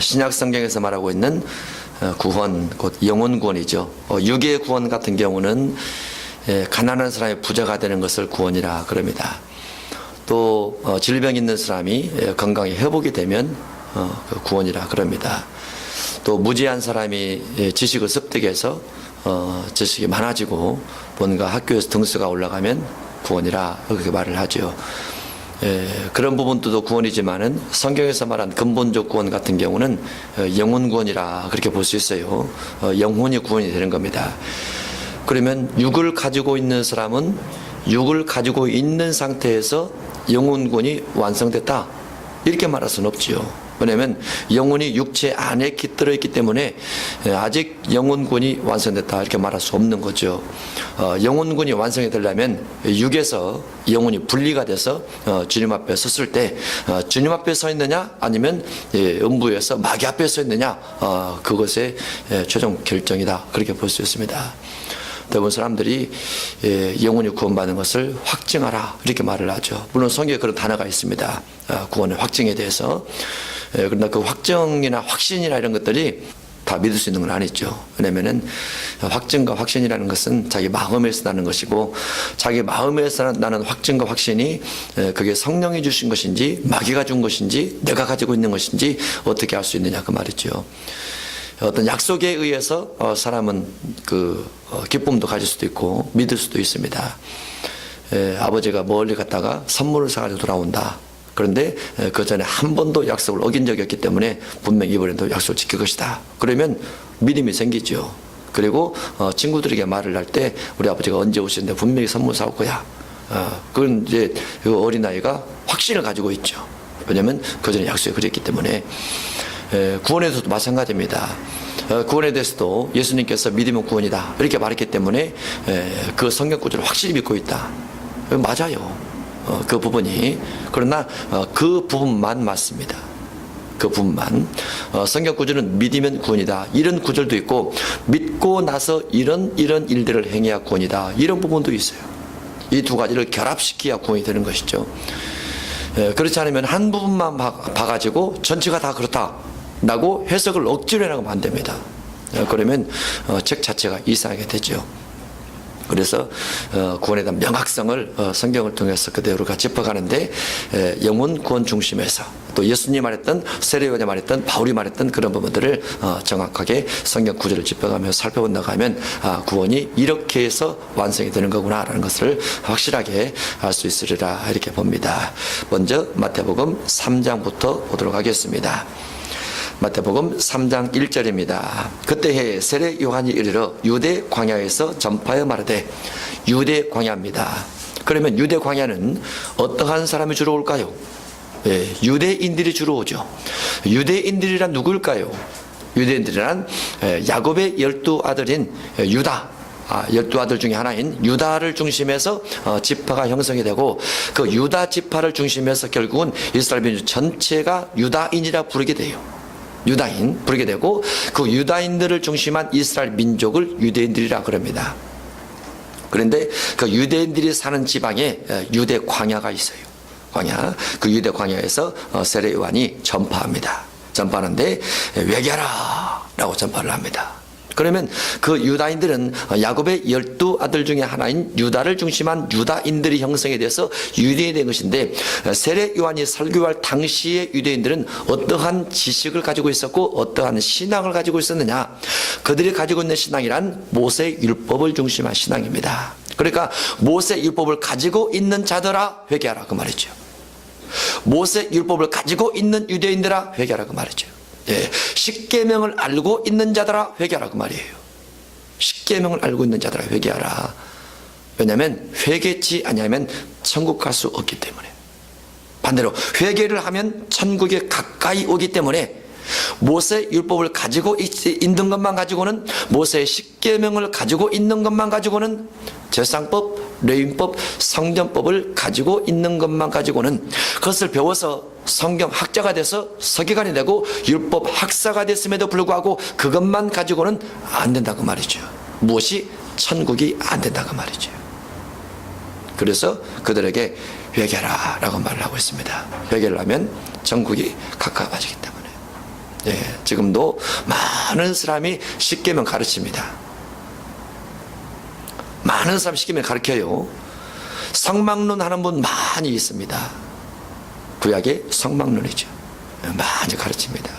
신약 성경에서 말하고 있는 구원, 곧 영혼 구원이죠. 육의 구원 같은 경우는 가난한 사람이 부자가 되는 것을 구원이라 그럽니다. 또 질병 있는 사람이 건강이 회복이 되면 그 구원이라 그럽니다. 또 무지한 사람이 지식을 습득해서 지식이 많아지고 뭔가 학교에서 등수가 올라가면 구원이라 그렇게 말을 하죠. 그런 부분도 구원이지만은 성경에서 말한 근본적 구원 같은 경우는 영혼 구원이라 그렇게 볼 수 있어요. 영혼이 구원이 되는 겁니다. 그러면 육을 가지고 있는 사람은 육을 가지고 있는 상태에서 영혼 구원이 완성됐다 이렇게 말할 수는 없지요. 왜냐하면 영혼이 육체 안에 깃들어 있기 때문에 아직 영혼군이 완성됐다 이렇게 말할 수 없는 거죠. 영혼군이 완성이 되려면 육에서 영혼이 분리가 돼서 주님 앞에 섰을 때 주님 앞에 서 있느냐 아니면 음부에서 마귀 앞에 서 있느냐 그것의 최종 결정이다 그렇게 볼 수 있습니다. 대부분 사람들이 영혼이 구원받는 것을 확증하라 이렇게 말을 하죠. 물론 성경에 그런 단어가 있습니다. 구원의 확증에 대해서. 그러나 그 확정이나 확신이나 이런 것들이 다 믿을 수 있는 건 아니죠. 왜냐면은 확증과 확신이라는 것은 자기 마음에서 나는 것이고 자기 마음에서 나는 확증과 확신이 그게 성령이 주신 것인지 마귀가 준 것인지 내가 가지고 있는 것인지 어떻게 알 수 있느냐 그 말이죠. 어떤 약속에 의해서 사람은 그 기쁨도 가질 수도 있고 믿을 수도 있습니다. 아버지가 멀리 갔다가 선물을 사가지고 돌아온다. 그런데 그 전에 한 번도 약속을 어긴 적이 없기 때문에 분명히 이번에도 약속을 지킬 것이다. 그러면 믿음이 생기죠. 그리고 친구들에게 말을 할 때 우리 아버지가 언제 오시는데 분명히 선물 사올 거야. 그건 이제 그 어린아이가 확신을 가지고 있죠. 왜냐하면 그 전에 약속을 그렸기 때문에. 구원에 대해서도 마찬가지입니다. 구원에 대해서도 예수님께서 믿으면 구원이다 이렇게 말했기 때문에 그 성경 구절을 확실히 믿고 있다. 맞아요. 그 부분이. 그러나 그 부분만 맞습니다. 그 부분만. 성경 구절은 믿으면 구원이다 이런 구절도 있고 믿고 나서 이런 일들을 행해야 구원이다 이런 부분도 있어요. 이 두 가지를 결합시켜야 구원이 되는 것이죠. 그렇지 않으면 한 부분만 봐가지고 전체가 다 그렇다 라고 해석을 억지로 해나가면 안 됩니다. 그러면 책 자체가 이상하게 되죠. 그래서 구원에 대한 명확성을 성경을 통해서 그대로가 짚어가는데 영혼 구원 중심에서 또 예수님이 말했던 세례요한이 말했던 바울이 말했던 그런 부분들을 정확하게 성경 구절을 짚어가며 살펴본다고 하면 구원이 이렇게 해서 완성이 되는 거구나 라는 것을 확실하게 알 수 있으리라 이렇게 봅니다. 먼저 마태복음 3장부터 보도록 하겠습니다. 마태복음 3장 1절입니다. 그때 해에 세례 요한이 이르러 유대 광야에서 전파하여 말하되 유대 광야입니다. 그러면 유대 광야는 어떠한 사람이 주로 올까요? 유대인들이 주로 오죠. 유대인들이란 누구일까요? 유대인들이란 야곱의 12아들인 유다 12아들 중에 하나인 유다를 중심해서 지파가 형성이 되고 그 유다 지파를 중심해서 결국은 이스라엘 민족 전체가 유다인이라 부르게 돼요. 유다인 부르게 되고 그 유다인들을 중심한 이스라엘 민족을 유대인들이라 그럽니다. 그런데 그 유대인들이 사는 지방에 유대 광야가 있어요. 광야. 그 유대 광야에서 세례 요한이 전파합니다. 전파하는데 회개하라 라고 전파를 합니다. 그러면 그 유다인들은 야곱의 12아들 중에 하나인 유다를 중심한 유다인들이 형성이 돼서 유대인이 된 것인데 세례 요한이 설교할 당시의 유대인들은 어떠한 지식을 가지고 있었고 어떠한 신앙을 가지고 있었느냐. 그들이 가지고 있는 신앙이란 모세 율법을 중심한 신앙입니다. 그러니까 모세 율법을 가지고 있는 자들아 회개하라 그 말이죠. 모세 율법을 가지고 있는 유대인들아 회개하라 그 말이죠. 십계명을 알고 있는 자들아 회개하라 그 말이에요. 십계명을 알고 있는 자들아 회개하라. 왜냐하면 회개치 아니하면 천국 갈 수 없기 때문에. 반대로 회개를 하면 천국에 가까이 오기 때문에 모세 율법을 가지고 있는 것만 가지고는 모세의 십계명을 가지고 있는 것만 가지고는 제사장법, 레위인법, 성전법을 가지고 있는 것만 가지고는 그것을 배워서 성경 학자가 돼서 서기관이 되고 율법 학사가 됐음에도 불구하고 그것만 가지고는 안 된다고 말이죠. 무엇이 천국이 안 된다고 말이죠. 그래서 그들에게 회개하라 라고 말을 하고 있습니다. 회개를 하면 천국이 가까워지기 때문에. 지금도 많은 사람이 십계명 가르칩니다. 많은 사람이 십계명 가르쳐요. 성막론 하는 분 많이 있습니다. 구약의 성막론이죠. 많이 가르칩니다.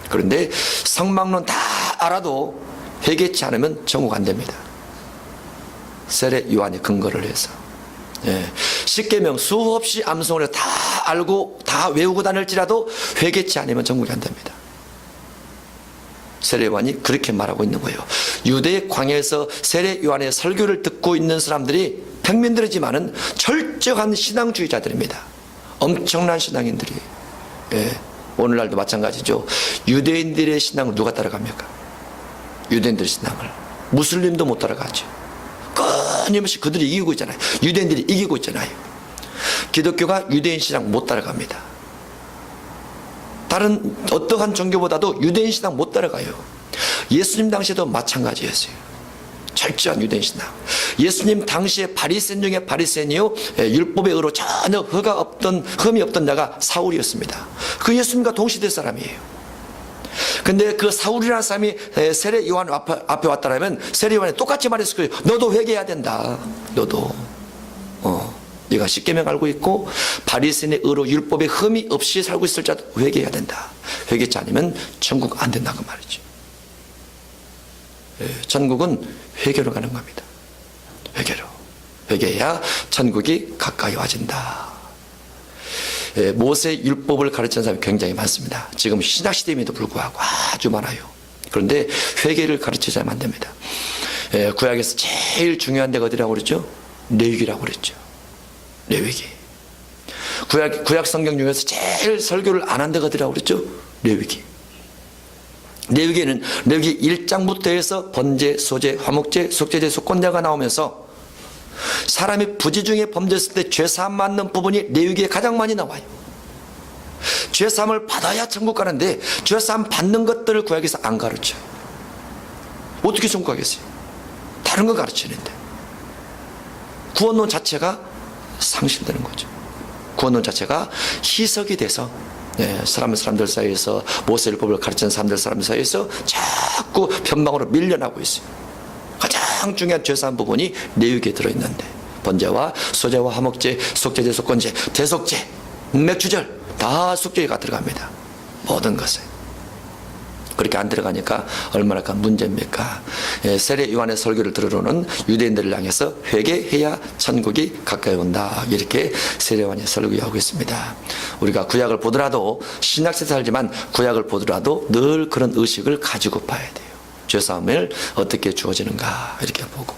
그런데 성막론 다 알아도 회개치 않으면 천국 안 됩니다. 세례 요한의 근거를 해서. 십계명 수없이 암송을 다 알고 다 외우고 다닐지라도 회개치 않으면 천국이 안 됩니다. 세례 요한이 그렇게 말하고 있는 거예요. 유대 광야에서 세례 요한의 설교를 듣고 있는 사람들이 평민들이지만은 철저한 신앙주의자들입니다. 엄청난 신앙인들이. 오늘날도 마찬가지죠. 유대인들의 신앙을 누가 따라갑니까? 유대인들의 신앙을. 무슬림도 못 따라가죠. 끊임없이 그들이 이기고 있잖아요. 유대인들이 이기고 있잖아요. 기독교가 유대인 신앙 못 따라갑니다. 다른 어떠한 종교보다도 유대인 신앙 못 따라가요. 예수님 당시에도 마찬가지였어요. 철저한 유대인 신앙. 예수님 당시에 바리새인 중에 바리새인이요, 율법의 의로 전혀 흠이 없던 자가 사울이었습니다. 그 예수님과 동시대 사람이에요. 근데 그 사울이라는 사람이 세례 요한 앞에 왔다라면 세례 요한이 똑같이 말했을 거예요. 너도 회개해야 된다. 너도. 네가 십계명 알고 있고 바리새인의 의로 율법에 흠이 없이 살고 있을 자도 회개해야 된다. 회개치 않으면 천국 안 된다 그 말이죠. 천국은 회개로 가는 겁니다. 회개로. 회개해야 천국이 가까이 와진다. 모세 율법을 가르치는 사람이 굉장히 많습니다. 지금 신학시대임에도 불구하고 아주 많아요. 그런데 회개를 가르치지 않으면 안 됩니다. 구약에서 제일 중요한 데가 어디라고 그랬죠? 레위기라고 그랬죠. 레위기. 구약 성경 중에서 제일 설교를 안 한 데가 어디라고 그랬죠? 레위기. 레위기는 레위기 1장부터 해서 번제, 소제, 화목제, 속죄제, 속건제가 나오면서 사람이 부지 중에 범죄했을 때 죄사함 받는 부분이 레위기에 가장 많이 나와요. 죄사함을 받아야 천국 가는데 죄사함 받는 것들을 구약에서 안 가르쳐요. 어떻게 천국 가겠어요? 다른 거 가르치는데. 구원론 자체가 상실되는 거죠. 구원론 자체가 희석이 돼서 사람들 사이에서 모세율법을 가르치는 사람들 사이에서 자꾸 변방으로 밀려나고 있어요. 가장 중요한 죄사한 부분이 레위기에 들어있는데 번제와 소제와 화목제, 속죄제, 속건제, 대속제, 맥주절 다 속죄가 들어갑니다. 모든 것에. 그렇게 안 들어가니까 얼마나 큰 문제입니까? 세례 요한의 설교를 들으러는 유대인들을 향해서 회개해야 천국이 가까이 온다. 이렇게 세례 요한이 설교하고 있습니다. 우리가 구약을 보더라도 신약시대 살지만 구약을 보더라도 늘 그런 의식을 가지고 봐야 돼요. 죄사함을 어떻게 주어지는가 이렇게 보고.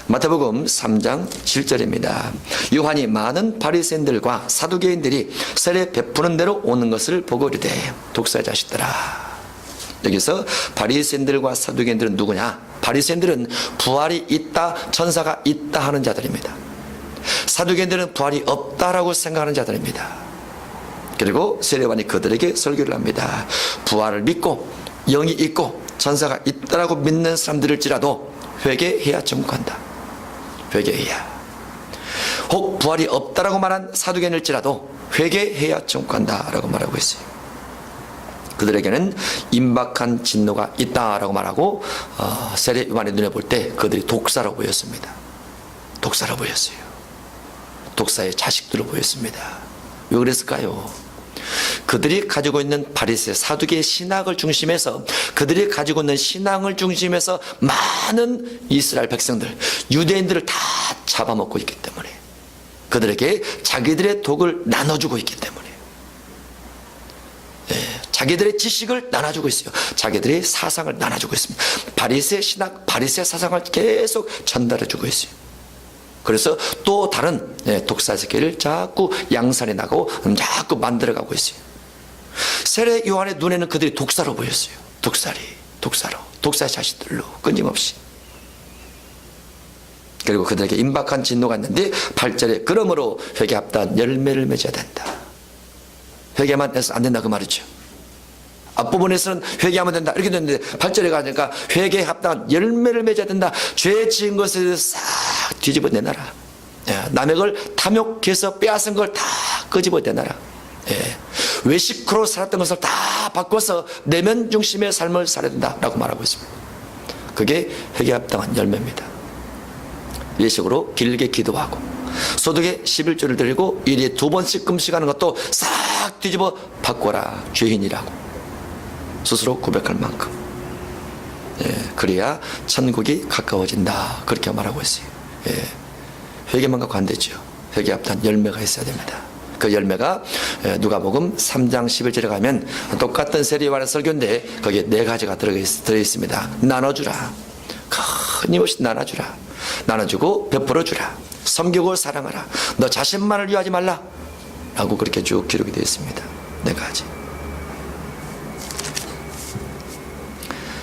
마태복음 3장 7절입니다. 요한이 많은 바리새인들과 사두개인들이 세례 베푸는 대로 오는 것을 보고 이르되 독사의 자식들아. 여기서 바리새인들과 사두개인들은 누구냐? 바리새인들은 부활이 있다, 천사가 있다 하는 자들입니다. 사두개인들은 부활이 없다라고 생각하는 자들입니다. 그리고 세례 요한이 그들에게 설교를 합니다. 부활을 믿고 영이 있고 천사가 있다라고 믿는 사람들일지라도 회개해야 천국 간다. 회개해야. 혹 부활이 없다라고 말한 사두개인일지라도 회개해야 천국 간다라고 말하고 있어요. 그들에게는 임박한 진노가 있다라고 말하고 세례 요한의 눈에 볼 때 그들이 독사로 보였습니다. 독사로 보였어요. 독사의 자식들로 보였습니다. 왜 그랬을까요? 그들이 가지고 있는 바리새 사두개의 신학을 중심해서 그들이 가지고 있는 신앙을 중심해서 많은 이스라엘 백성들 유대인들을 다 잡아먹고 있기 때문에 그들에게 자기들의 독을 나눠주고 있기 때문에 자기들의 지식을 나눠주고 있어요. 자기들의 사상을 나눠주고 있습니다. 바리새 신학, 바리새 사상을 계속 전달해주고 있어요. 그래서 또 다른 독사 새끼를 자꾸 양산해 나가고 자꾸 만들어가고 있어요. 세례 요한의 눈에는 그들이 독사로 보였어요. 독사의 자식들로 끊임없이. 그리고 그들에게 임박한 진노가 있는데 8절에 그러므로 회개합단 열매를 맺어야 된다. 회개만 해서 안 된다 그 말이죠. 앞부분에서는 회개하면 된다 이렇게 됐는데 8절에 가니까 회개합단 열매를 맺어야 된다. 죄 지은 것을 싹 뒤집어 내놔라. 남의 걸 탐욕해서 빼앗은 걸 다 끄집어 내놔라. 외식으로 살았던 것을 다 바꿔서 내면 중심의 삶을 살아야 된다라고 말하고 있습니다. 그게 회개에 합당한 열매입니다. 외식으로 길게 기도하고 소득의 11조를 드리고 일일이 2번씩 금식하는 것도 싹 뒤집어 바꿔라. 죄인이라고 스스로 고백할 만큼, 그래야 천국이 가까워진다, 그렇게 말하고 있어요. 회개만 갖고 안 되죠. 회개에 합당한 열매가 있어야 됩니다. 그 열매가 누가복음 3장 11절에 가면 똑같은 세리와의 설교인데 거기에 4가지가 들어있습니다. 나눠주라, 끊임없이 나눠주라, 나눠주고 베풀어주라, 섬기고 사랑하라, 너 자신만을 위하지 말라 라고 그렇게 쭉 기록이 되어 있습니다. 4가지.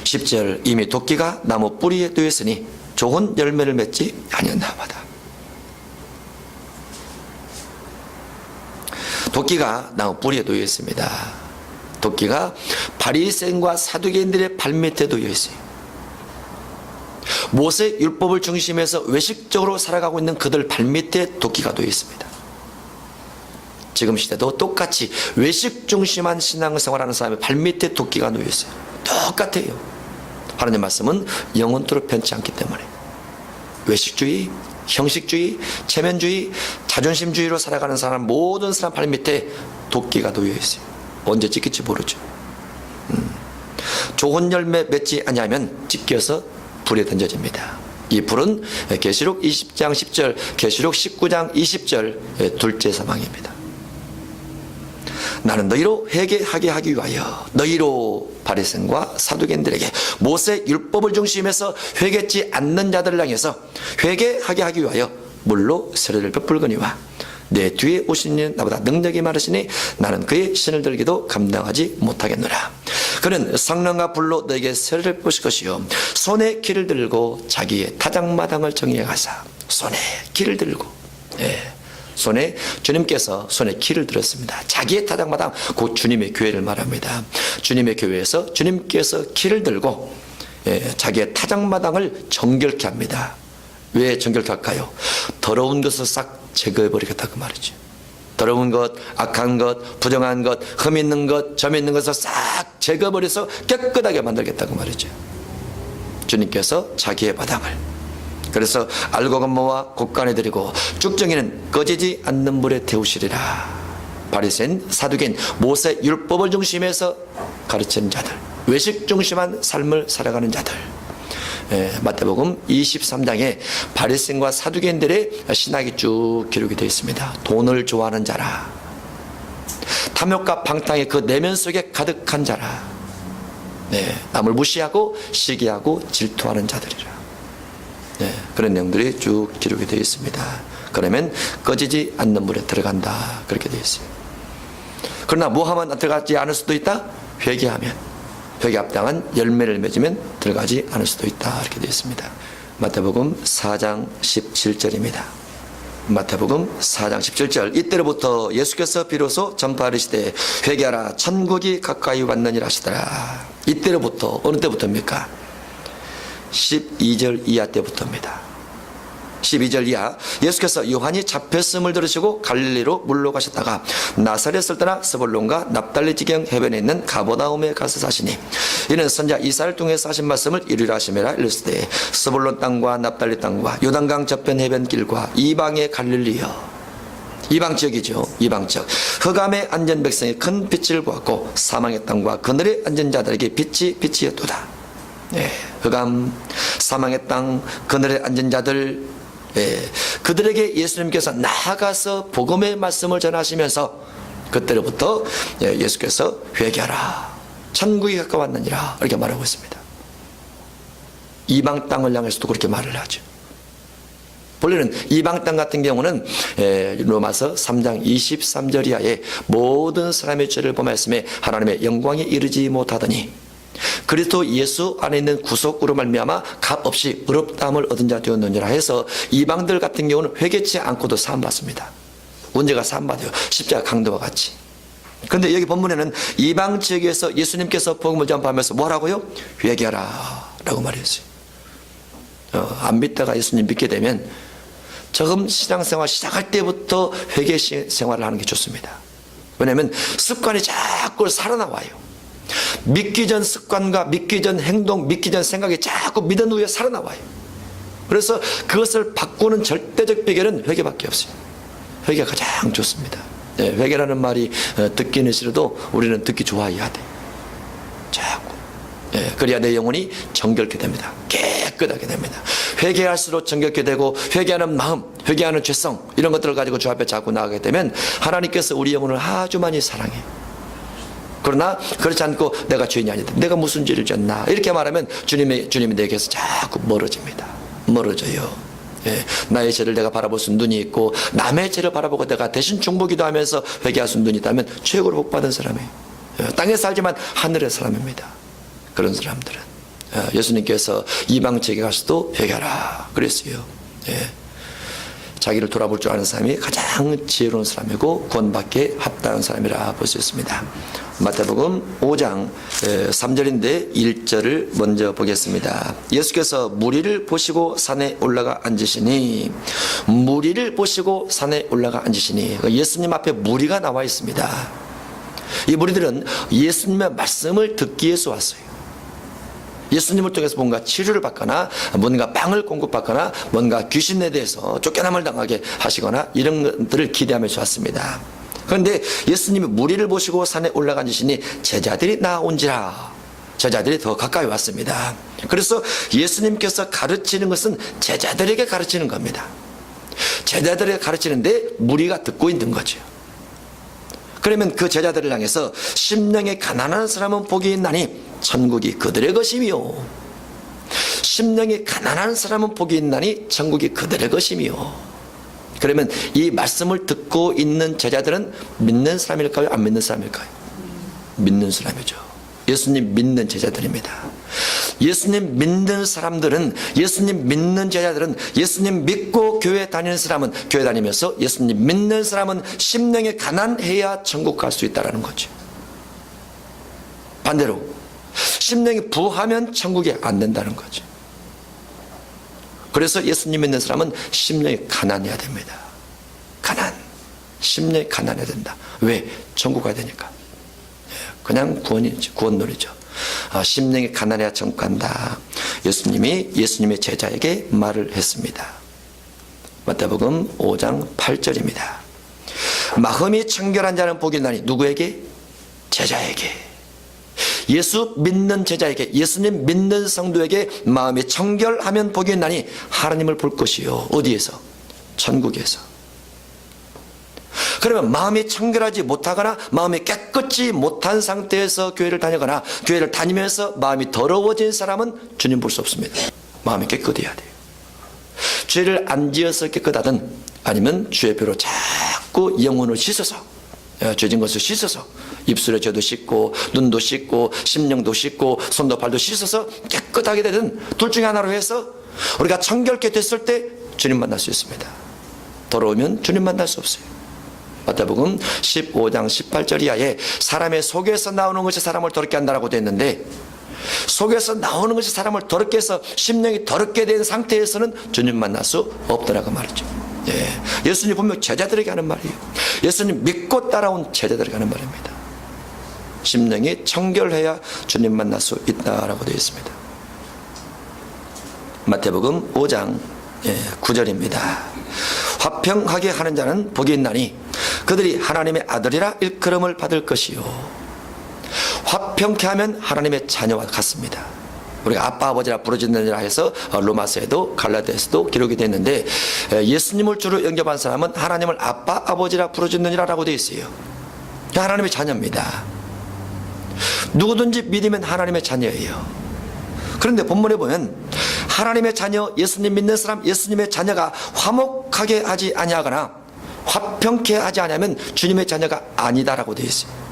10절, 이미 도끼가 나무 뿌리에 놓였으니 좋은 열매를 맺지 아니었나마다. 도끼가 나무 뿌리에 놓여 있습니다. 도끼가 바리새인과 사두개인들의 발밑에 놓여 있어요. 모세 율법을 중심해서 외식적으로 살아가고 있는 그들 발밑에 도끼가 놓여 있습니다. 지금 시대도 똑같이 외식 중심한 신앙생활하는 사람의 발밑에 도끼가 놓여 있어요. 똑같아요. 하나님의 말씀은 영원토록 변치 않기 때문에 외식주의, 형식주의, 체면주의, 자존심주의로 살아가는 사람, 모든 사람 발밑에 도끼가 놓여 있어요. 언제 찢길지 모르죠. 좋은 열매 맺지 아니하면 찢겨서 불에 던져집니다. 이 불은 계시록 20장 10절, 계시록 19장 20절 둘째 사망입니다. 나는 너희로 회개하게 하기 위하여 너희로 바리새인과 사두개인들에게 모세 율법을 중심해서 회개치 않는 자들을 향해서 회개하게 하기 위하여 물로 세례를 베풀거니와 내 뒤에 오신 이는 나보다 능력이 많으시니 나는 그의 신을 들기도 감당하지 못하겠노라. 그는 성령과 불로 너에게 세례를 뿌실 것이요 손에 키를 들고 자기의 타작마당을 정리해 가사. 손에 키를 들고, 손에 주님께서 손에 키를 들었습니다. 자기의 타작마당, 곧 주님의 교회를 말합니다. 주님의 교회에서 주님께서 키를 들고 자기의 타작마당을 정결케 합니다. 왜 정결케 할까요? 더러운 것을 싹 제거해버리겠다 그 말이죠. 더러운 것, 악한 것, 부정한 것, 흠 있는 것, 점 있는 것을 싹 제거해버려서 깨끗하게 만들겠다 그 말이죠. 주님께서 자기의 마당을, 그래서 알곡 건모와 곡간에 드리고 쭉정이는 꺼지지 않는 물에 태우시리라. 바리새인, 사두개인, 모세 율법을 중심해서 가르치는 자들, 외식 중심한 삶을 살아가는 자들. 마태복음 23장에 바리새인과 사두개인들의 신학이 쭉 기록이 되어 있습니다. 돈을 좋아하는 자라, 탐욕과 방탕의 그 내면 속에 가득한 자라, 남을 무시하고 시기하고 질투하는 자들이라. 그런 내용들이 쭉 기록이 되어 있습니다. 그러면 꺼지지 않는 물에 들어간다, 그렇게 되어 있어요. 그러나 뭐하면 들어가지 않을 수도 있다? 회개하면, 회개 합당한 열매를 맺으면 들어가지 않을 수도 있다, 이렇게 되어 있습니다. 마태복음 4장 17절입니다. 마태복음 4장 17절, 이때로부터 예수께서 비로소 전파하시되 회개하라 천국이 가까이 왔느니라 하시더라. 이때로부터, 어느 때부터입니까? 12절 이하 때부터입니다. 12절 이하, 예수께서 요한이 잡혔음을 들으시고 갈릴리로 물러가셨다가 나사렛을 떠나 스불론과 납달리 지경 해변에 있는 가버나움에 가서 사시니 이는 선지자 이사야를 통해서 하신 말씀을 이루려 하심이라. 이르시되 스불론 땅과 납달리 땅과 요단강 저편 해변길과 이방의 갈릴리여. 이방 지역이죠. 이방 지역. 흑암에 앉은 백성이 큰 빛을 보았고 사망의 땅과 그늘에 앉은 자들에게 빛이 빛이었도다. 흑암, 사망의 땅, 그늘에 앉은 자들, 그들에게 예수님께서 나아가서 복음의 말씀을 전하시면서 그때로부터 예수께서 회개하라 천국이 가까웠느니라, 이렇게 말하고 있습니다. 이방 땅을 향해서도 그렇게 말을 하죠. 본래는 이방 땅 같은 경우는 로마서 3장 23절 이하에 모든 사람의 죄를 범하였음에 하나님의 영광에 이르지 못하더니 그리스도 예수 안에 있는 구속으로 말미암아 값없이 의롭다함을 얻은 자 되었느니라 해서 이방들 같은 경우는 회개치 않고도 사함받습니다. 언제가 사함받아요? 십자가 강도와 같이. 그런데 여기 본문에는 이방 지역에서 예수님께서 복음을 전파하면서 뭐라고요? 회개하라 라고 말했어요. 안 믿다가 예수님 믿게 되면 처음 신앙생활 시작할 때부터 회개 생활을 하는 게 좋습니다. 왜냐하면 습관이 자꾸 살아나와요. 믿기 전 습관과 믿기 전 행동, 믿기 전 생각이 자꾸 믿은 후에 살아나와요. 그래서 그것을 바꾸는 절대적 비결은 회개밖에 없어요. 회개가 가장 좋습니다. 네, 회개라는 말이 듣기는 싫어도 우리는 듣기 좋아해야 돼. 자꾸. 네, 그래야 내 영혼이 정결케 됩니다. 깨끗하게 됩니다. 회개할수록 정결케 되고, 회개하는 마음, 회개하는 죄성, 이런 것들을 가지고 주 앞에 자꾸 나가게 되면 하나님께서 우리 영혼을 아주 많이 사랑해요. 그러나 그렇지 않고 내가 죄인이 아니다, 내가 무슨 죄를 졌나, 이렇게 말하면 주님이 내게서 자꾸 멀어집니다. 멀어져요. 예, 나의 죄를 내가 바라볼 수 있는 눈이 있고, 남의 죄를 바라보고 내가 대신 중보기도 하면서 회개할 수 있는 눈이 있다면 최고로 복받은 사람이에요. 예, 땅에 살지만 하늘의 사람입니다. 그런 사람들은 예수님께서 이방 지역에 가서도 회개하라 그랬어요. 예, 자기를 돌아볼 줄 아는 사람이 가장 지혜로운 사람이고 구원받기에 합당한 사람이라 볼 수 있습니다. 마태복음 5장 3절인데 1절을 먼저 보겠습니다. 예수께서 무리를 보시고 산에 올라가 앉으시니, 무리를 보시고 산에 올라가 앉으시니, 예수님 앞에 무리가 나와 있습니다. 이 무리들은 예수님의 말씀을 듣기 위해서 왔어요. 예수님을 통해서 뭔가 치료를 받거나 뭔가 빵을 공급받거나 뭔가 귀신에 대해서 쫓겨남을 당하게 하시거나 이런 것들을 기대하면서 왔습니다. 그런데 예수님이 무리를 보시고 산에 올라가 앉으시니 제자들이 나온지라, 제자들이 더 가까이 왔습니다. 그래서 예수님께서 가르치는 것은 제자들에게 가르치는 겁니다. 제자들에게 가르치는데 무리가 듣고 있는 거죠. 그러면 그 제자들을 향해서 심령이 가난한 사람은 복이 있나니 천국이 그들의 것이며, 심령이 가난한 사람은 복이 있나니 천국이 그들의 것이며. 그러면 이 말씀을 듣고 있는 제자들은 믿는 사람일까요? 안 믿는 사람일까요? 믿는 사람이죠. 예수님 믿는 제자들입니다. 예수님 믿는 사람들은, 예수님 믿는 제자들은, 예수님 믿고 교회 다니는 사람은, 교회 다니면서 예수님 믿는 사람은 심령이 가난해야 천국 갈 수 있다는 거죠. 반대로 심령이 부하면 천국에 안 된다는 거죠. 그래서 예수님 믿는 사람은 심령이 가난해야 됩니다. 가난, 심령이 가난해야 된다. 왜? 천국 가야 되니까. 그냥 구원이죠. 구원놀이죠. 심령이 가난해야 천국 간다. 예수님이 예수님의 제자에게 말을 했습니다. 마태복음 5장 8절입니다. 마음이 청결한 자는 복이 있나니, 누구에게? 제자에게. 예수 믿는 제자에게, 예수님 믿는 성도에게 마음이 청결하면 복이 있나니 하나님을 볼 것이요. 어디에서? 천국에서. 그러면 마음이 청결하지 못하거나 마음이 깨끗이 못한 상태에서 교회를 다니거나 교회를 다니면서 마음이 더러워진 사람은 주님 볼 수 없습니다. 마음이 깨끗해야 돼요. 죄를 안 지어서 깨끗하든 아니면 주의 피로 자꾸 영혼을 씻어서, 죄진 것을 씻어서, 입술에 죄도 씻고 눈도 씻고 심령도 씻고 손도 발도 씻어서 깨끗하게 되든, 둘 중에 하나로 해서 우리가 청결케 됐을 때 주님 만날 수 있습니다. 더러우면 주님 만날 수 없어요. 마태복음 15장 18절 이하에 사람의 속에서 나오는 것이 사람을 더럽게 한다라고 되어 있는데, 속에서 나오는 것이 사람을 더럽게 해서 심령이 더럽게 된 상태에서는 주님 만날 수 없더라고 말이죠. 예, 예수님 분명 제자들에게 하는 말이에요. 예수님 믿고 따라온 제자들에게 하는 말입니다. 심령이 청결해야 주님 만날 수 있다라고 되어 있습니다. 마태복음 5장 9절입니다. 화평하게 하는 자는 복이 있나니 그들이 하나님의 아들이라 일컬음을 받을 것이요. 화평케 하면 하나님의 자녀와 같습니다. 우리가 아빠 아버지라 부르짖느니라 해서 로마서에도 갈라디아서도 기록이 됐는데, 예수님을 주로 영접한 사람은 하나님을 아빠 아버지라 부르짖느니라라고 되어 있어요. 하나님의 자녀입니다. 누구든지 믿으면 하나님의 자녀예요. 그런데 본문에 보면 하나님의 자녀, 예수님 믿는 사람, 예수님의 자녀가 화목하게 하지 아니하거나 화평케 하지 않으면 주님의 자녀가 아니다라고 되어 있어요.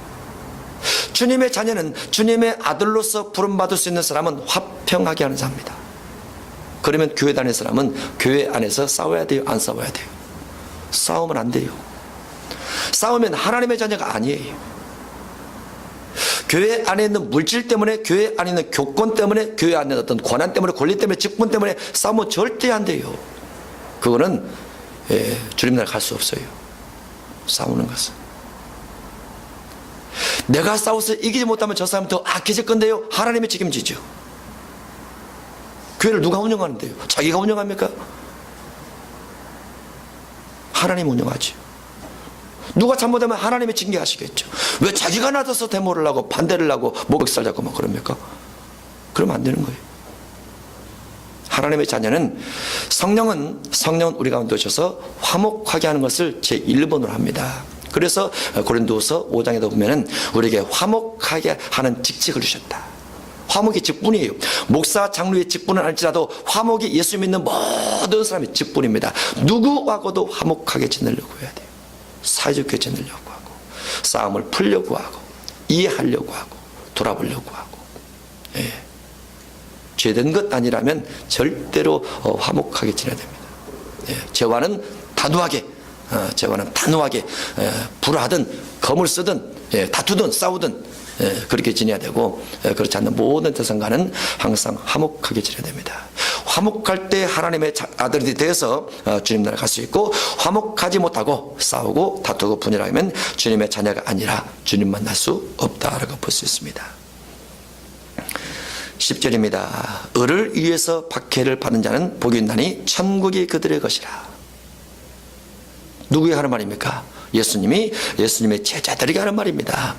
주님의 자녀는 주님의 아들로서 부름받을 수 있는 사람은 화평하게 하는 자입니다. 그러면 교회 다니는 사람은 교회 안에서 싸워야 돼요? 안 싸워야 돼요? 싸우면 안 돼요. 싸우면 하나님의 자녀가 아니에요. 교회 안에 있는 물질 때문에, 교회 안에 있는 교권 때문에, 교회 안에 있는 어떤 권한 때문에, 권리 때문에, 직분 때문에 싸우면 절대 안 돼요. 그거는 주님 나라 갈 수 없어요. 싸우는 것은. 내가 싸워서 이기지 못하면 저 사람은 더 악해질 건데요. 하나님이 책임지죠. 교회를 누가 운영하는데요? 자기가 운영합니까? 하나님 운영하죠. 누가 잘못하면 하나님이 징계하시겠죠. 왜 자기가 나서서 데모를 하고 반대를 하고 목욕살 잡고 막 그럽니까? 그러면 안 되는 거예요. 하나님의 자녀는 성령은 우리 가운데 오셔서 화목하게 하는 것을 제1번으로 합니다. 그래서 고린도후서 5장에도 보면은 우리에게 화목하게 하는 직책을 주셨다. 화목이 직분이에요. 목사 장로의 직분은 알지라도 화목이 예수 믿는 모든 사람의 직분입니다. 누구하고도 화목하게 지내려고 해야 돼요. 사이좋게 지내려고 하고 싸움을 풀려고 하고 이해하려고 하고 돌아보려고 하고, 예. 죄된 것 아니라면 절대로 화목하게 지내야 됩니다. 예. 죄와는 단호하게 불화하든 검을 쓰든, 예, 다투든 싸우든, 예, 그렇게 지내야 되고, 예, 그렇지 않는 모든 대상과는 항상 화목하게 지내야 됩니다. 화목할 때 하나님의 아들이 되어서 주님 나라 갈 수 있고, 화목하지 못하고 싸우고 다투고 분열하면 주님의 자녀가 아니라 주님 만날 수 없다라고 볼 수 있습니다. 10절입니다. 을을 위해서 박해를 받는 자는 복이 있나니 천국이 그들의 것이라. 누구의 하는 말입니까? 예수님의 제자들에게 하는 말입니다.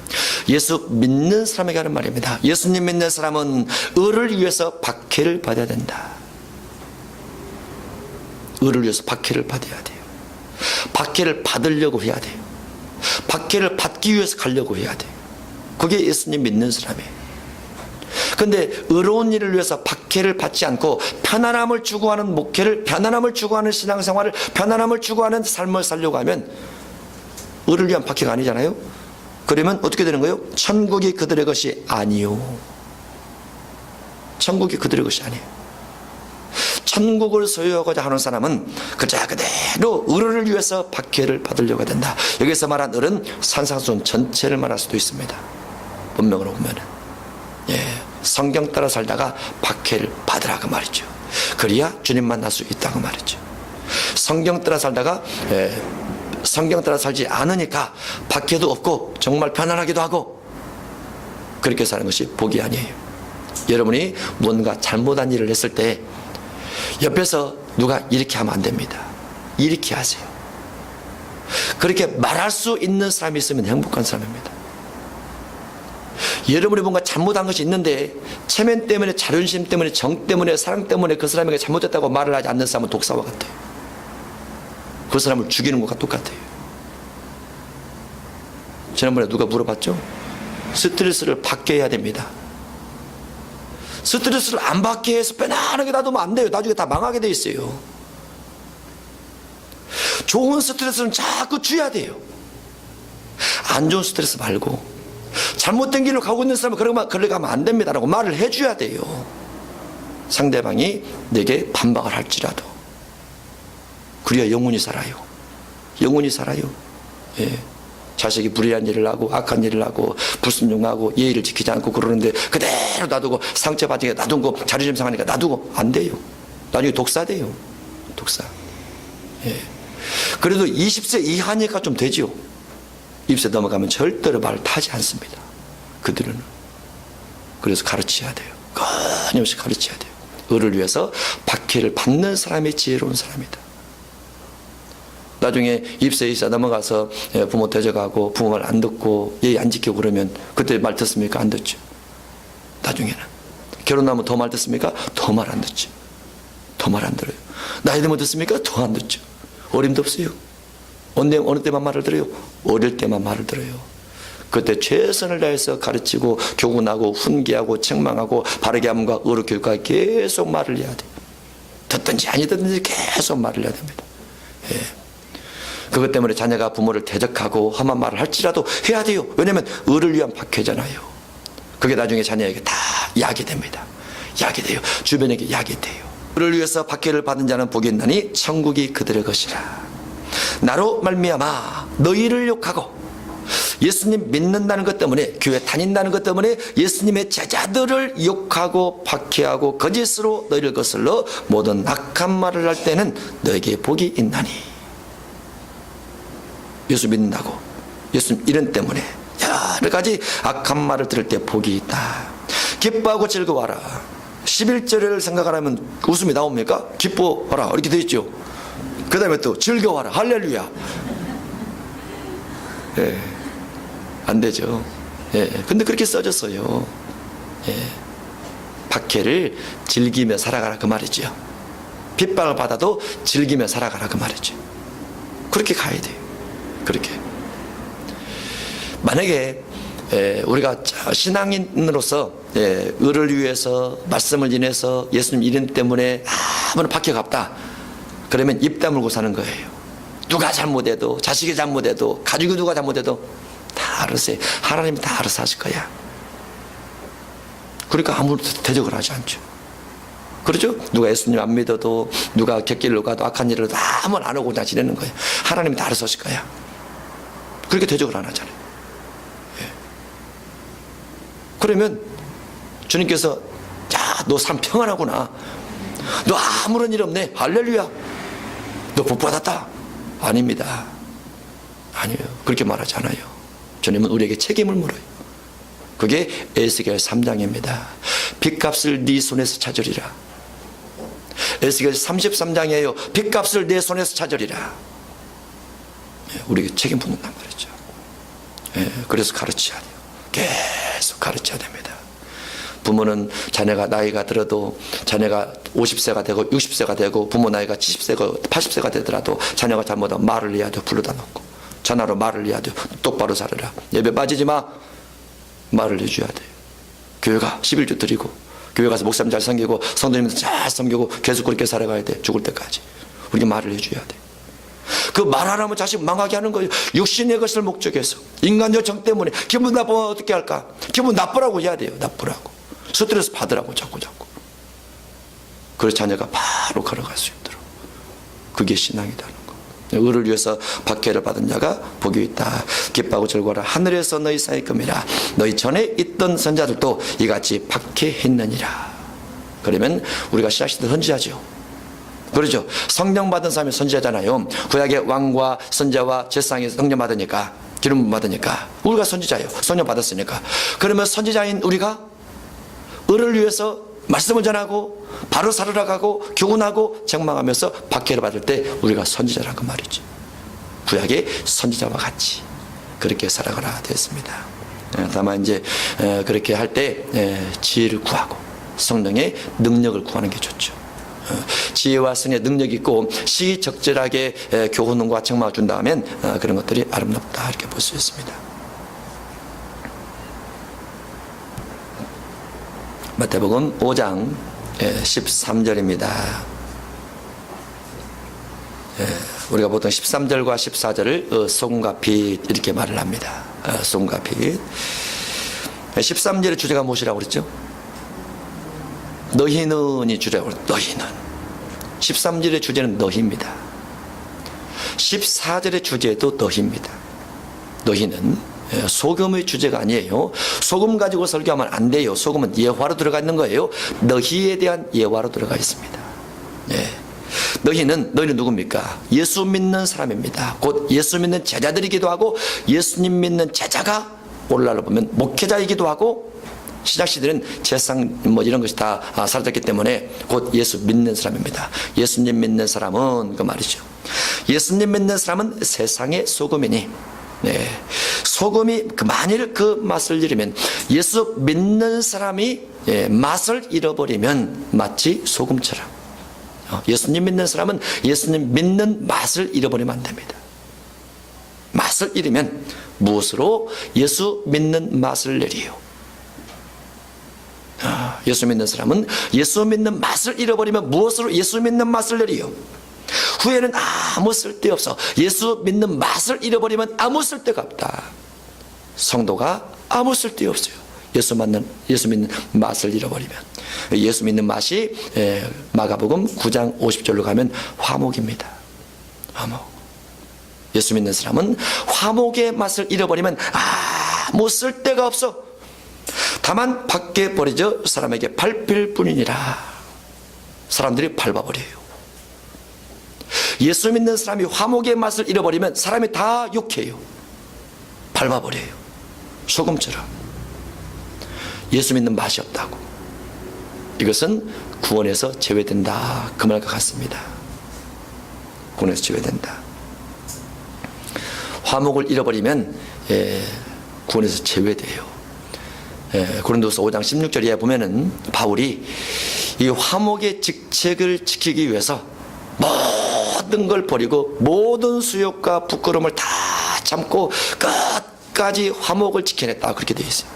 예수 믿는 사람에게 하는 말입니다. 예수님 믿는 사람은 을을 위해서 박해를 받아야 된다. 을을 위해서 박해를 받아야 돼요. 박해를 받으려고 해야 돼요. 박해를 받기 위해서 가려고 해야 돼요. 그게 예수님 믿는 사람이에요. 근데 의로운 일을 위해서 박해를 받지 않고 편안함을 추구하는 목회를, 편안함을 추구하는 신앙생활을, 편안함을 추구하는 삶을 살려고 하면 을을 위한 박해가 아니잖아요. 그러면 어떻게 되는 거예요? 천국이 그들의 것이 아니요. 천국이 그들의 것이 아니에요. 천국을 소유하고자 하는 사람은 그대로 을을 위해서 박해를 받으려고 된다. 여기서 말한 을은 산상수훈 전체를 말할 수도 있습니다. 본명으로 보면은, 예, 성경 따라 살다가 박해를 받으라고 말이죠. 그래야 주님 만날 수 있다고 말이죠. 성경 따라 살다가, 예, 성경 따라 살지 않으니까 박해도 없고 정말 편안하기도 하고 그렇게 사는 것이 복이 아니에요. 여러분이 뭔가 잘못한 일을 했을 때 옆에서 누가 이렇게 하면 안 됩니다. 이렇게 하세요. 그렇게 말할 수 있는 사람이 있으면 행복한 사람입니다. 여러분이 뭔가 잘못한 것이 있는데 체면 때문에, 자존심 때문에, 정 때문에, 사랑 때문에 그 사람에게 잘못했다고 말을 하지 않는 사람은 독사와 같아요. 그 사람을 죽이는 것과 똑같아요. 지난번에 누가 물어봤죠? 스트레스를 받게 해야 됩니다. 스트레스를 안 받게 해서 편안하게 놔두면 안 돼요. 나중에 다 망하게 돼 있어요. 좋은 스트레스는 자꾸 줘야 돼요. 안 좋은 스트레스 말고 잘못된 길로 가고 있는 사람은 그래 가면 안 됩니다라고 말을 해줘야 돼요. 상대방이 내게 반박을 할지라도. 그래야 영혼이 살아요. 영혼이 살아요. 예. 자식이 불의한 일을 하고 악한 일을 하고 불순종하고 예의를 지키지 않고 그러는데 그대로 놔두고 상처받으니까 놔두고 자존심 상하니까 놔두고 안 돼요. 나중에 독사돼요. 독사. 예. 그래도 20세 이하니까 좀 되지요. 20세 넘어가면 절대로 말을 타지 않습니다. 그들은. 그래서 가르쳐야 돼요. 끊임없이 가르쳐야 돼요. 을을 위해서 박해를 받는 사람이 지혜로운 사람이다. 나중에 20세 이상 넘어가서 부모 대적하고 부모 말 안 듣고 예의 안 지키고 그러면 그때 말 듣습니까? 안 듣죠. 나중에는 결혼하면 더 말 듣습니까? 더 말 안 듣죠. 더 말 안 들어요. 나이 들면 듣습니까? 더 안 듣죠. 어림도 없어요. 어느 때만 말을 들어요? 어릴 때만 말을 들어요. 그때 최선을 다해서 가르치고 교훈하고 훈계하고 책망하고 바르게 함과 의로 교육하고 계속 말을 해야 돼요. 듣든지 아니 듣든지 계속 말을 해야 됩니다. 예. 그것 때문에 자녀가 부모를 대적하고 험한 말을 할지라도 해야 돼요. 왜냐하면 을을 위한 박해잖아요. 그게 나중에 자녀에게 다 약이 됩니다. 약이 돼요. 주변에게 약이 돼요. 을을 위해서 박해를 받은 자는 복이 있나니 천국이 그들의 것이라. 나로 말미암아 너희를 욕하고 예수님 믿는다는 것 때문에, 교회 다닌다는 것 때문에 예수님의 제자들을 욕하고 박해하고 거짓으로 너희를 거슬러 모든 악한 말을 할 때는 너에게 복이 있나니. 예수 믿는다고 예수님 이런 때문에 여러 가지 악한 말을 들을 때 복이 있다. 기뻐하고 즐거워하라. 11절을 생각하면 웃음이 나옵니까? 기뻐하라 이렇게 되어 있죠. 그 다음에 또 즐거워하라. 할렐루야. 예, 안 되죠. 예, 근데 그렇게 써졌어요. 예, 박해를 즐기며 살아가라 그 말이죠. 핍박을 받아도 즐기며 살아가라 그 말이죠. 그렇게 가야 돼요. 그렇게. 만약에 우리가 신앙인으로서 의를 위해서 말씀을 인해서 예수님 이름 때문에 아무나 박해가 없다 그러면 입 다물고 사는 거예요. 누가 잘못해도, 자식이 잘못해도, 가족이 누가 잘못해도 다 알아서 해. 하나님이 다 알아서 하실 거야. 그러니까 아무도 대적을 하지 않죠. 그렇죠? 누가 예수님 안 믿어도, 누가 객길로 가도, 악한 일을 아무나 안 하고 그냥 지내는 거예요. 하나님이 다 알아서 하실 거야. 그렇게 대적을 안 하잖아요. 예. 그러면 주님께서 야, 너 삶 평안하구나. 너 아무런 일 없네. 할렐루야. 너 복 받았다. 아닙니다. 아니에요. 그렇게 말하지 않아요. 주님은 우리에게 책임을 물어요. 그게 에스겔 3장입니다. 빚값을 네 손에서 찾으리라. 에스겔 33장이에요. 빚값을 내 손에서 찾으리라. 우리에게 책임 묻는단 말이죠. 그래서 가르쳐야 돼요. 계속 가르쳐야 됩니다. 부모는 자녀가 나이가 들어도, 자녀가 50세가 되고 60세가 되고 부모 나이가 70세가 80세가 되더라도 자녀가 잘못하면 말을 해야 돼요. 불러다 놓고 전화로 말을 해야 돼요. 똑바로 살아라. 예배 빠지지 마. 말을 해줘야 돼요. 교회 가 11조 드리고, 교회 가서 목사님 잘 섬기고, 성도님들 잘 섬기고, 계속 그렇게 살아가야 돼. 죽을 때까지. 우리가 말을 해줘야 돼. 그 말 안 하면 자식 망하게 하는 거예요. 육신의 것을 목적해서, 인간 요청 때문에. 기분 나쁘면 어떻게 할까? 기분 나쁘라고 해야 돼요. 나쁘라고. 스트레스 받으라고 자꾸. 그래서 자녀가 바로 걸어갈 수 있도록. 그게 신앙이라는 거. 의를 위해서 박해를 받은 자가 복이 있다. 기뻐하고 즐거워라. 하늘에서 너희 사이 금이라. 너희 전에 있던 선자들도 이같이 박해했느니라. 그러면 우리가 신학시대 선지자죠. 그렇죠. 성령 받은 사람이 선지자잖아요. 구약의 왕과 선자와 제사장이 성령 받으니까, 기름 받으니까 우리가 선지자예요. 성령 받았으니까. 그러면 선지자인 우리가 의를 위해서 말씀을 전하고 바로 살아가고 교훈하고 책망하면서 박해를 받을 때 우리가 선지자라는 그 말이죠. 구약의 선지자와 같이 그렇게 살아가라 되었습니다. 다만 이제 그렇게 할 때 지혜를 구하고 성령의 능력을 구하는 게 좋죠. 지혜와 성의 능력이 있고 시적절하게 교훈과 책망을 준다면 그런 것들이 아름답다 이렇게 볼 수 있습니다. 마태복음 5장 13절입니다. 우리가 보통 13절과 14절을 소금과 빛 이렇게 말을 합니다. 소금과 빛. 13절의 주제가 무엇이라고 그랬죠? 너희는이 주제라고 그랬죠. 너희는. 13절의 주제는 너희입니다. 14절의 주제도 너희입니다. 너희는 소금의 주제가 아니에요. 소금 가지고 설교하면 안 돼요. 소금은 예화로 들어가 있는 거예요. 너희에 대한 예화로 들어가 있습니다. 너희는 누굽니까? 예수 믿는 사람입니다. 곧 예수 믿는 제자들이기도 하고, 예수님 믿는 제자가 오늘날로 보면 목회자이기도 하고, 신약시대는 제상 이런 것이 다 사라졌기 때문에 곧 예수 믿는 사람입니다. 예수님 믿는 사람은 그 말이죠. 예수님 믿는 사람은 세상의 소금이니, 소금이 만일 그 맛을 잃으면, 예수 믿는 사람이 맛을 잃어버리면 마치 소금처럼, 예수님 믿는 사람은 예수님 믿는 맛을 잃어버리면 안 됩니다. 맛을 잃으면 무엇으로? 예수 믿는 맛을 내리요. 예수 믿는 사람은 예수 믿는 맛을 잃어버리면 무엇으로? 예수 믿는 맛을 내리요. 후에는 아무 쓸데없어. 예수 믿는 맛을 잃어버리면 아무 쓸데가 없다. 성도가 아무 쓸데없어요. 예수 믿는 맛을 잃어버리면. 예수 믿는 맛이 마가복음 9장 50절로 가면 화목입니다. 화목. 예수 믿는 사람은 화목의 맛을 잃어버리면 아무 쓸데가 없어. 다만 밖에 버려져 사람에게 밟힐 뿐이니라. 사람들이 밟아버려요. 예수 믿는 사람이 화목의 맛을 잃어버리면 사람이 다 욕해요. 밟아버려요. 소금처럼. 예수 믿는 맛이 없다고. 이것은 구원에서 제외된다, 그 말과 같습니다. 구원에서 제외된다. 화목을 잃어버리면 구원에서 제외돼요. 고린도서 5장 16절에 보면은 바울이 이 화목의 직책을 지키기 위해서 모든 걸 버리고 모든 수욕과 부끄러움을 다 참고 끝까지 화목을 지켜냈다, 그렇게 되어 있어요.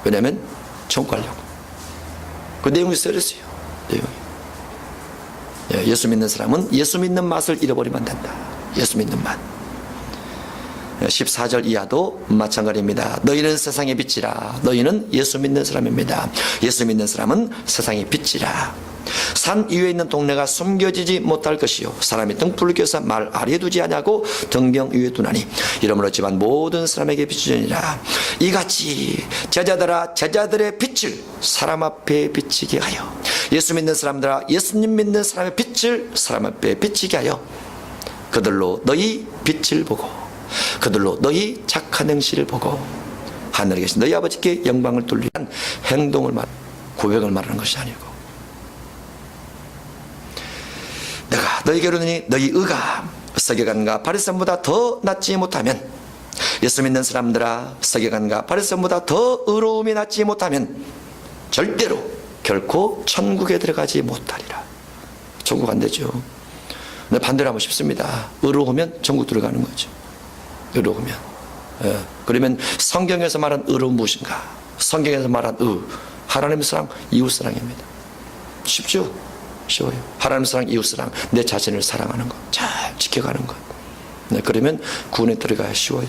왜냐하면 천국 가려고. 그 내용이 쓰였어요. 내용이. 예수 믿는 사람은 예수 믿는 맛을 잃어버리면 안 된다. 예수 믿는 맛. 14절 이하도 마찬가지입니다. 너희는 세상의 빛이라. 너희는 예수 믿는 사람입니다. 예수 믿는 사람은 세상의 빛이라. 산 위에 있는 동네가 숨겨지지 못할 것이요 사람이 등불을 켜서 말 아래에 두지 아니하고 등병 위에 두나니 이러므로 집안 모든 사람에게 비추니라. 이같이 제자들아 제자들의 빛을 사람 앞에 비치게 하여 예수 믿는 사람들아 예수님 믿는 사람의 빛을 사람 앞에 비치게 하여 그들로 너희 빛을 보고 그들로 너희 착한 행실을 보고 하늘에 계신 너희 아버지께 영광을 돌리는 행동을 고백을 말하는 것이 아니고 내가 너희에게 이르노니 너희 의가 서기관과 바리새인보다 더 낫지 못하면 예수 믿는 사람들아 서기관과 바리새인보다 더 의로움이 낫지 못하면 절대로 결코 천국에 들어가지 못하리라. 천국 안 되죠. 근데 반대로 하면 쉽습니다. 의로우면 천국 들어가는 거죠. 의로우면. 그러면 성경에서 말한 의로움 무엇인가? 성경에서 말한 하나님의 사랑, 이웃 사랑입니다. 쉽죠? 쉬워요. 하나님 사랑, 이웃 사랑, 내 자신을 사랑하는 것, 잘 지켜가는 것. 그러면 구원에 들어가야 쉬워요.